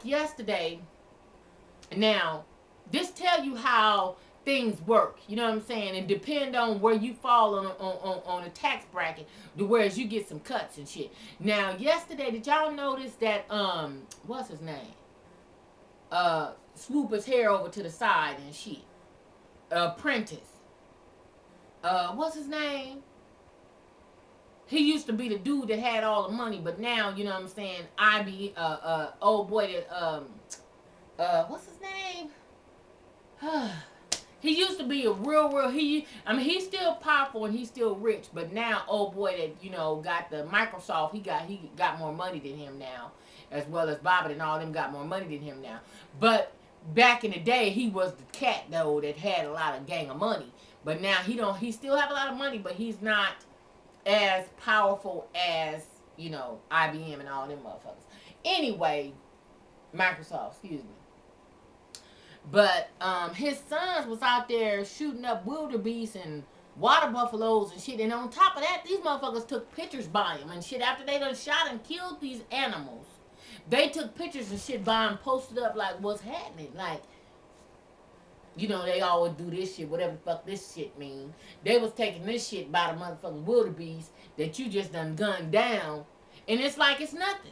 yesterday, now, this tell you how things work. You know what I'm saying? And depend on where you fall on a tax bracket, to whereas you get some cuts and shit. Now, yesterday, did y'all notice that what's his name? Swoop his hair over to the side and shit. Prentice. What's his name? He used to be the dude that had all the money, but now, you know what I'm saying, old boy that, what's his name? He used to be a he's still powerful and he's still rich, but now old boy that, got the Microsoft, he got more money than him now, as well as Bobbitt and all them got more money than him now. But back in the day, he was the cat though that had a lot of gang of money. But now he still have a lot of money, but he's not as powerful as, IBM and all them motherfuckers. Anyway, Microsoft, excuse me. But his sons was out there shooting up wildebeest and water buffaloes and shit. And on top of that, these motherfuckers took pictures by him and shit. After they done shot and killed these animals, they took pictures and shit by him, posted up like, what's happening? Like, they always do this shit, whatever the fuck this shit mean. They was taking this shit by the motherfucking wildebeest that you just done gunned down. And it's like it's nothing.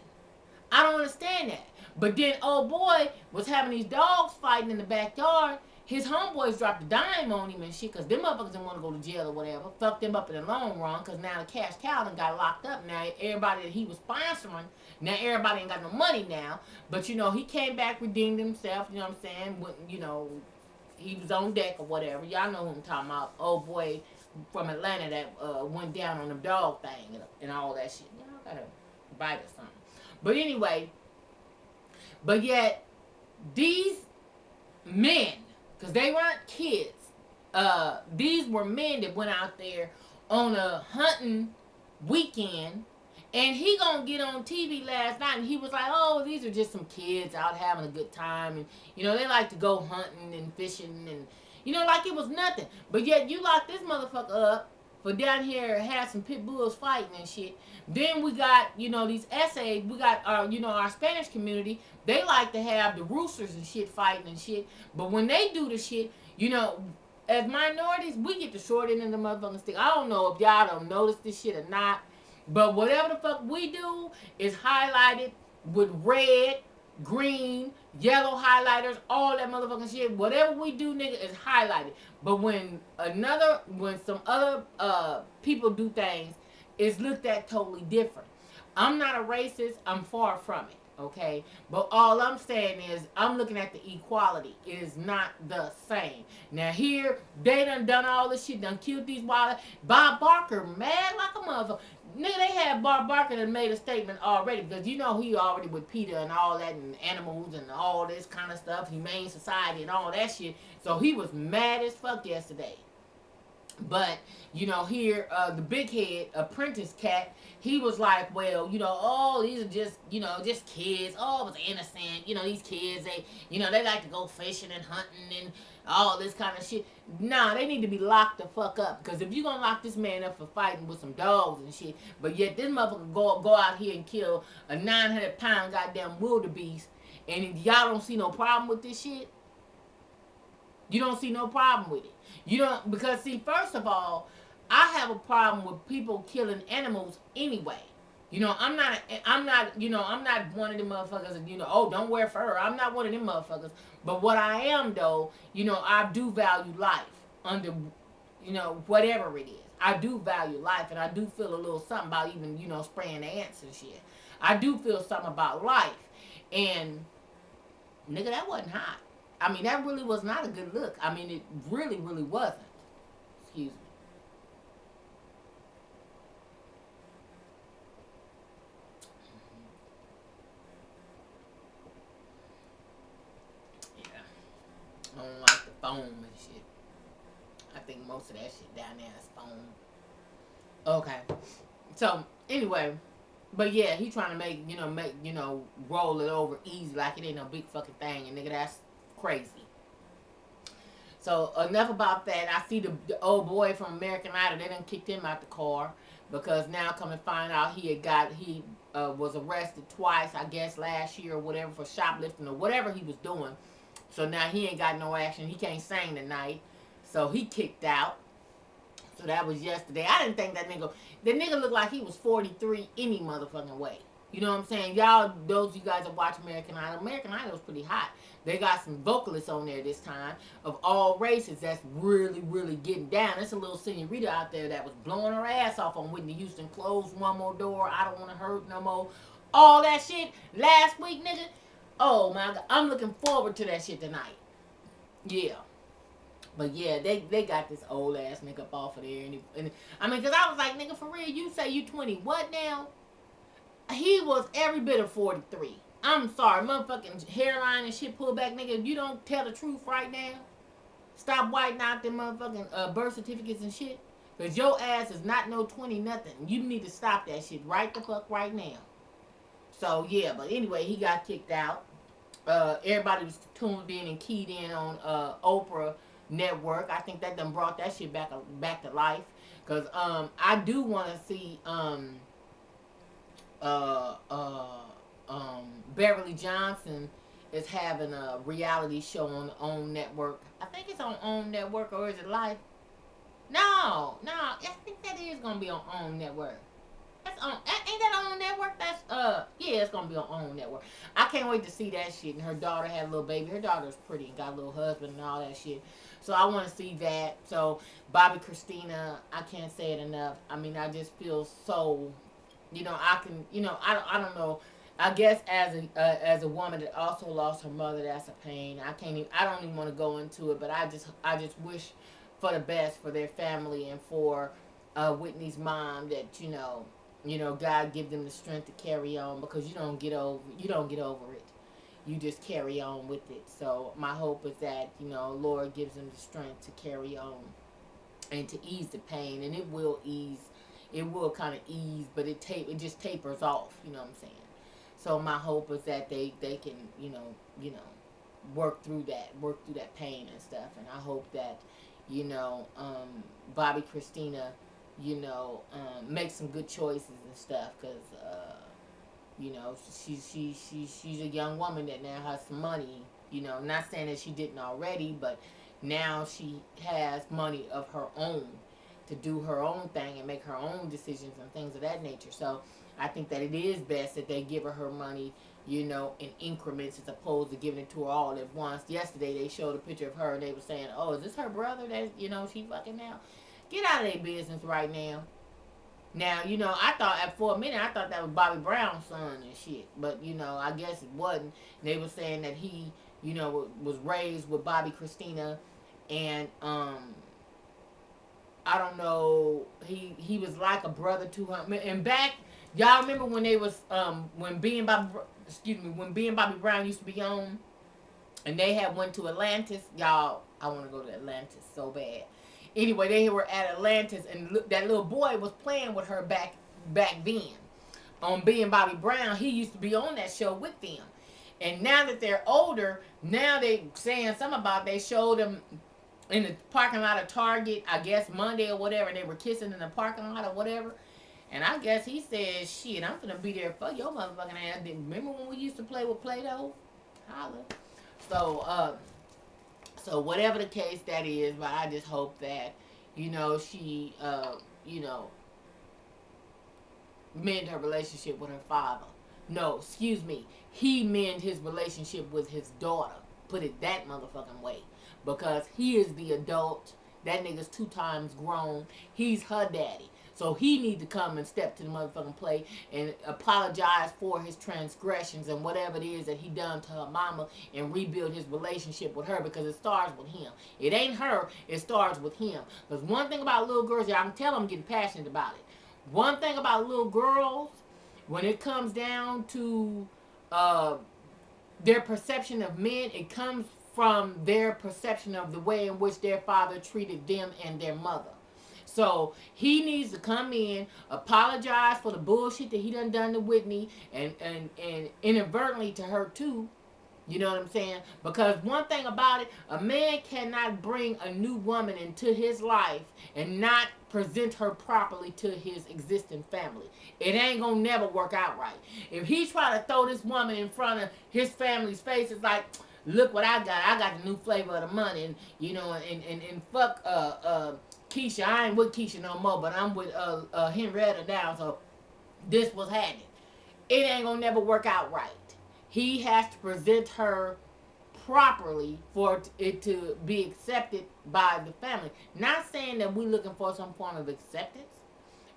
I don't understand that. But then old boy was having these dogs fighting in the backyard. His homeboys dropped a dime on him and shit, because them motherfuckers didn't want to go to jail or whatever. Fucked them up in the long run, because now the cash cow done got locked up. Now everybody that he was sponsoring, now everybody ain't got no money now. But, he came back, redeemed himself, you know what I'm saying? When, he was on deck or whatever. Y'all know who I'm talking about. Old boy from Atlanta that went down on the dog thing and all that shit. I gotta bite or something. But anyway, but yet these men, because they weren't kids, these were men that went out there on a hunting weekend. And he gonna get on TV last night and he was like, oh, these are just some kids out having a good time. And, they like to go hunting and fishing and, like it was nothing. But yet you lock this motherfucker up for down here have some pit bulls fighting and shit. Then we got, these essays. We got our, our Spanish community. They like to have the roosters and shit fighting and shit. But when they do the shit, as minorities, we get the short end of the motherfucking stick. I don't know if y'all don't notice this shit or not. But whatever the fuck we do is highlighted with red, green, yellow highlighters, all that motherfucking shit. Whatever we do, nigga, is highlighted. But when some other people do things, it's looked at totally different. I'm not a racist. I'm far from it. Okay, but all I'm saying is I'm looking at the equality. It is not the same. Now here they done all this shit, done killed these wild. Bob Barker mad like a motherfucker. Nigga, they had Bob Barker that made a statement already, because he already with PETA and all that and animals and all this kind of stuff, Humane Society and all that shit. So he was mad as fuck yesterday. But, here, the big head apprentice cat, he was like, well, oh, these are just kids. Oh, it was innocent. These kids, they like to go fishing and hunting and all this kind of shit. Nah, they need to be locked the fuck up. Because if you're going to lock this man up for fighting with some dogs and shit, but yet this motherfucker go out here and kill a 900-pound goddamn wildebeest, and y'all don't see no problem with this shit? You don't see no problem with it. Because see, first of all, I have a problem with people killing animals anyway. I'm not one of them motherfuckers that, oh, don't wear fur. I'm not one of them motherfuckers. But what I am, though, I do value life under, whatever it is. I do value life, and I do feel a little something about even, spraying the ants and shit. I do feel something about life. And, nigga, that wasn't hot. I mean, that really was not a good look. I mean, it really, really wasn't. Excuse me. Yeah. I don't like the foam and shit. I think most of that shit down there is foam. Okay. So, anyway. But yeah, he trying to make, roll it over easy like it ain't no big fucking thing. And nigga, that's crazy. So enough about that. I see the old boy from American Idol. They done kicked him out the car because now come and find out he was arrested twice, I guess last year or whatever, for shoplifting or whatever he was doing. So now he ain't got no action. He can't sing tonight, so he kicked out. So that was yesterday. I didn't think the nigga looked like he was 43 any motherfucking way. You know what I'm saying? Y'all, those of you guys that watch American Idol's pretty hot. They got some vocalists on there this time of all races that's really, really getting down. There's a little senorita out there that was blowing her ass off on Whitney Houston. Close one more door. I don't want to hurt no more. All that shit last week, nigga. Oh my God. I'm looking forward to that shit tonight. Yeah. But yeah, they got this old ass nigga up off of there. And I mean, because I was like, nigga, for real, you say you 20. What now? He was every bit of 43. I'm sorry, motherfucking hairline and shit pulled back, nigga. If you don't tell the truth right now, stop whiting out them motherfucking birth certificates and shit. Because your ass is not no 20 nothing. You need to stop that shit right the fuck right now. So yeah, but anyway, he got kicked out. Everybody was tuned in and keyed in on Oprah Network. I think that done brought that shit back to life. Cause I do want to see uh, uh, Beverly Johnson is having a reality show on the OWN network. I think it's on OWN network, or is it Life? No, I think that is gonna be on OWN network. That's on. Ain't that on network? That's yeah, it's gonna be on OWN network. I can't wait to see that shit. And her daughter had a little baby. Her daughter's pretty and got a little husband and all that shit. So I want to see that. So Bobby Christina, I can't say it enough. I mean, I just feel so. I can. I don't know. I guess as a woman that also lost her mother, that's a pain. I don't even want to go into it, but I just wish for the best for their family and for Whitney's mom, that God give them the strength to carry on, because you don't get over it. You just carry on with it. So my hope is that Lord gives them the strength to carry on and to ease the pain, and it will ease. It will kind of ease, but it just tapers off. You know what I'm saying? So my hope is that they can work through that pain and stuff, and I hope that Bobby Christina make some good choices and stuff, because she's a young woman that now has some money. Not saying that she didn't already, but now she has money of her own to do her own thing and make her own decisions and things of that nature. So I think that it is best that they give her money, in increments, as opposed to giving it to her all at once. Yesterday they showed a picture of her and they were saying, "Oh, is this her brother that she fucking now?" Get out of their business right now. Now, I thought for a minute that was Bobby Brown's son and shit, but I guess it wasn't. They were saying that he, was raised with Bobby Christina, and I don't know, he was like a brother to her. And back, y'all remember when they was when being Bobby Brown used to be on, and they had went to Atlantis. Y'all, I want to go to Atlantis so bad. Anyway, they were at Atlantis, and that little boy was playing with her back then. On Being Bobby Brown, he used to be on that show with them. And now that they're older, now they saying something about, they showed them in the parking lot of Target, I guess Monday or whatever, and they were kissing in the parking lot or whatever. And I guess he said, "Shit, I'm gonna be there for your motherfucking ass." Remember when we used to play with Play-Doh? Holla. So whatever the case that is, but I just hope that, she, mend her relationship with her father. No, excuse me. He mend his relationship with his daughter. Put it that motherfucking way. Because he is the adult. That nigga's 2 times grown. He's her daddy. So he need to come and step to the motherfucking plate and apologize for his transgressions and whatever it is that he done to her mama, and rebuild his relationship with her, because it starts with him. It ain't her. It starts with him. Because one thing about little girls, y'all can tell I'm getting passionate about it. One thing about little girls, when it comes down to their perception of men, it comes from their perception of the way in which their father treated them and their mother. So he needs to come in, apologize for the bullshit that he done to Whitney, and inadvertently to her too. You know what I'm saying? Because one thing about it, a man cannot bring a new woman into his life and not present her properly to his existing family. It ain't gonna never work out right. If he try to throw this woman in front of his family's face, it's like, look what I got. I got the new flavor of the money, and you know, and fuck Keisha. I ain't with Keisha no more, but I'm with Henrietta now. So this was happening. It ain't gonna never work out right. He has to present her properly for it to be accepted by the family. Not saying that we're looking for some form of acceptance,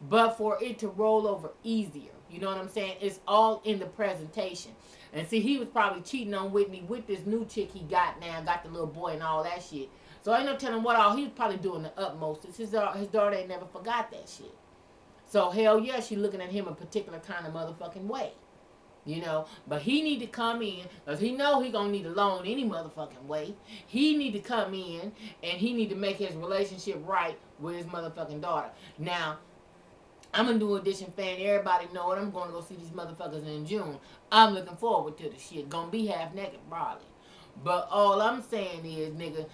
but for it to roll over easier. You know what I'm saying? It's all in the presentation. And see, he was probably cheating on Whitney with this new chick he got now, got the little boy and all that shit. So I ain't no telling what all he was probably doing the utmost. His daughter ain't never forgot that shit. So hell yeah, she looking at him a particular kind of motherfucking way. You know, but he need to come in because he know he gonna need a loan any motherfucking way. He need to come in and he need to make his relationship right with his motherfucking daughter. Now, I'm gonna do audition fan. Everybody know it. I'm gonna go see these motherfuckers in June. I'm looking forward to the shit. Gonna be half naked probably. But all I'm saying is, nigga,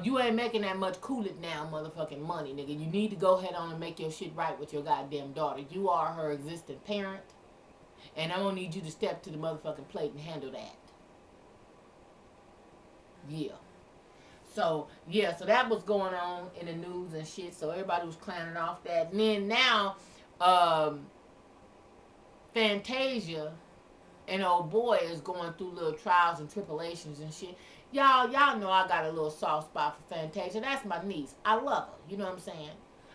you ain't making that much cool it now motherfucking money, nigga. You need to go ahead on and make your shit right with your goddamn daughter. You are her existing parent. And I'm gonna need you to step to the motherfucking plate and handle that. Yeah. So that was going on in the news and shit. So everybody was clowning off that. And then now, um, Fantasia and old boy is going through little trials and tribulations and shit. Y'all know I got a little soft spot for Fantasia. That's my niece. I love her. You know what I'm saying?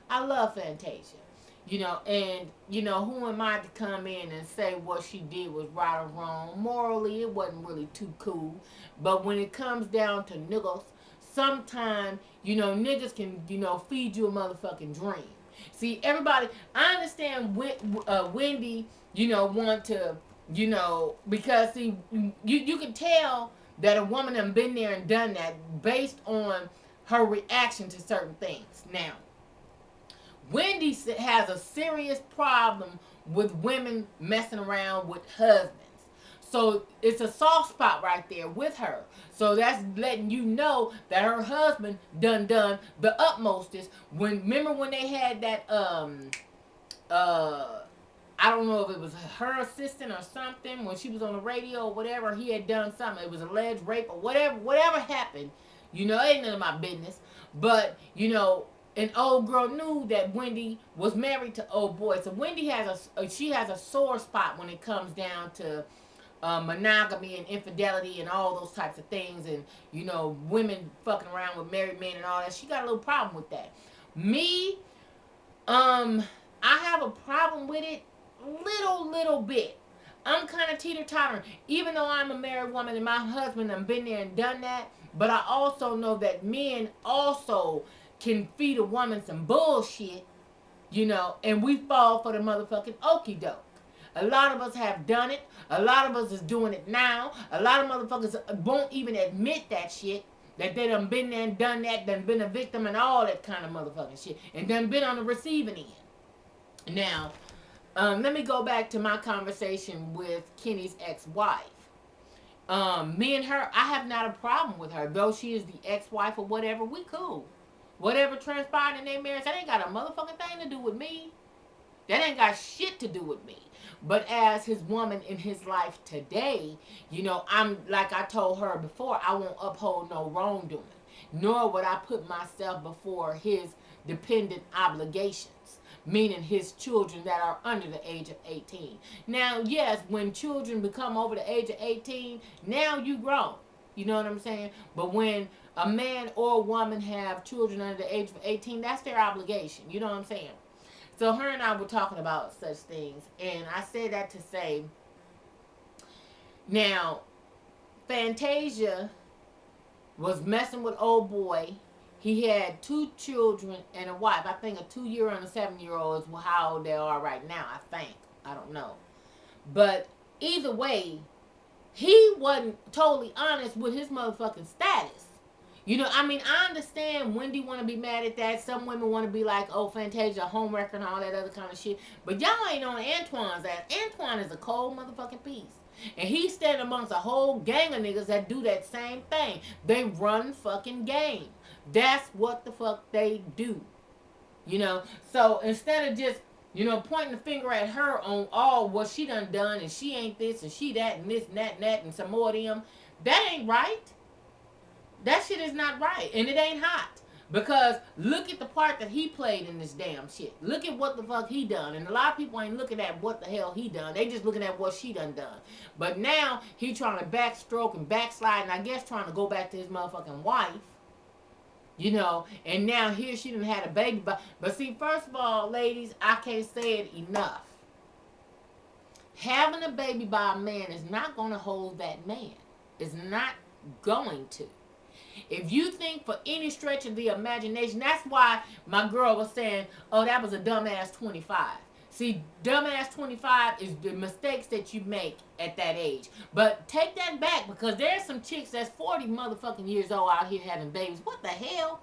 I love Fantasia. You know, and you know, who am I to come in and say what she did was right or wrong? Morally, it wasn't really too cool. But when it comes down to niggas, sometimes, you know, niggas can, you know, feed you a motherfucking dream. See, everybody, I understand Wendy, you know, want to, you know, because see, you can tell that a woman done been there and done that based on her reaction to certain things. Now, Wendy has a serious problem with women messing around with husbands. So it's a soft spot right there with her. So that's letting you know that her husband done the utmostest. Remember when they had that I don't know if it was her assistant or something when she was on the radio or whatever, he had done something. It was alleged rape or whatever happened. You know, it ain't none of my business. But, you know, an old girl knew that Wendy was married to old boy. So Wendy has she has a sore spot when it comes down to monogamy and infidelity and all those types of things, and you know, women fucking around with married men and all that. She got a little problem with that. Me, I have a problem with it, little bit. I'm kind of teeter-tottering, even though I'm a married woman and my husband have been there and done that. But I also know that men also can feed a woman some bullshit, you know, and we fall for the motherfucking okie doke. A lot of us have done it. A lot of us is doing it now. A lot of motherfuckers won't even admit that shit. That they done been there and done that, done been a victim and all that kind of motherfucking shit. And done been on the receiving end. Now, let me go back to my conversation with Kenny's ex-wife. Me and her, I have not a problem with her. Though she is the ex-wife or whatever, we cool. Whatever transpired in their marriage, that ain't got a motherfucking thing to do with me. That ain't got shit to do with me. But as his woman in his life today, you know, I'm like I told her before, I won't uphold no wrongdoing. Nor would I put myself before his dependent obligations, meaning his children that are under the age of 18. Now, yes, when children become over the age of 18, now you grown. You know what I'm saying? But when a man or a woman have children under the age of 18, that's their obligation. You know what I'm saying? So her and I were talking about such things, and I say that to say, now, Fantasia was messing with old boy. He had 2 children and a wife. I think a 2-year-old and a 7-year-old is how old they are right now, I think. I don't know. But either way, he wasn't totally honest with his motherfucking status. You know, I mean, I understand Wendy want to be mad at that. Some women want to be like, oh, Fantasia, homewrecker and all that other kind of shit. But y'all ain't on Antoine's ass. Antoine is a cold motherfucking piece. And he's standing amongst a whole gang of niggas that do that same thing. They run fucking game. That's what the fuck they do. You know? So instead of just, pointing the finger at her on all what she done and she ain't this and she that and this and that and some more of them, that ain't right. That shit is not right. And it ain't hot. Because look at the part that he played in this damn shit. Look at what the fuck he done. And a lot of people ain't looking at what the hell he done. They just looking at what she done. But now he trying to backstroke and backslide and I guess trying to go back to his motherfucking wife. And now here she done had a baby. But see, first of all, ladies, I can't say it enough. Having a baby by a man is not going to hold that man. It's not going to. If you think for any stretch of the imagination, that's why my girl was saying, oh, that was a dumbass 25. See, dumbass 25 is the mistakes that you make at that age. But take that back because there's some chicks that's 40 motherfucking years old out here having babies. What the hell?